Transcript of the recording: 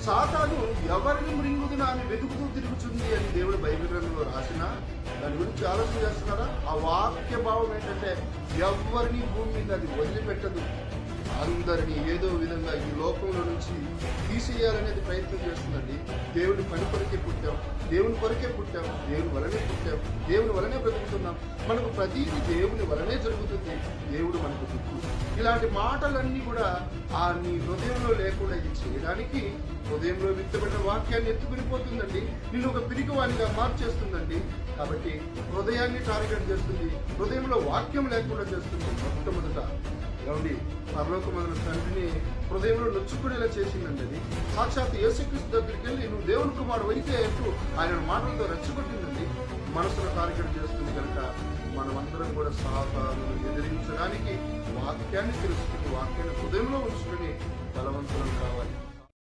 సాతాను ఎవరిని మృంగుదునా అని వెతుకుతూ తిరుగుతుంది అని దేవుడు బైబిల్ గ్రంథంలో రాసిన దాని గురించి ఆలోచన చేస్తున్నారా? ఆ వాక్య భావం ఏంటంటే ఎవరిని భూమి మీద అది వదిలిపెట్టదు, అందరినీ ఏదో విధంగా ఈ లోకంలో నుంచి తీసేయాలనేది ప్రయత్నం చేస్తుందండి. దేవుని పని కొరకే పుట్టాం, దేవుని కొరకే పుట్టాం, దేవుని వలనే పుట్టాం, దేవుని వలనే బ్రతుకుతున్నాం, మనకు ప్రతిదీ దేవుని వలనే జరుగుతుంది, దేవుడు మనకు దిక్కు. ఇలాంటి మాటలన్నీ కూడా ఆ నీ హృదయంలో లేకుండా ఇది చేయడానికి హృదయంలో విత్తబడిన వాక్యాన్ని ఎత్తుకునిపోతుందండి, నిన్ను ఒక పిరికివానిగా మార్చేస్తుందండి. కాబట్టి హృదయాన్ని టార్గెట్ చేస్తుంది, హృదయంలో వాక్యం లేకుండా చేస్తుంది. మొట్టమొదట ఏమండి, పరలోకమైన తండ్రిని హృదయంలో నొచ్చుకునేలా చేసిందండి. అది సాక్షాత్ యేసుక్రీస్తు దగ్గరికి వెళ్ళి నువ్వు దేవుని కుమారుడు అయితే అంటూ ఆయన మాటలతో రెచ్చగొట్టిందండి. మనసును టార్గెట్ చేస్తుంది కనుక మనమందరం కూడా సాతానును ఎదిరించడానికి వాక్యాన్ని తెలుసుకుని వాక్యాన్ని హృదయంలో ఉంచుకుని బలవంతులం కావాలి.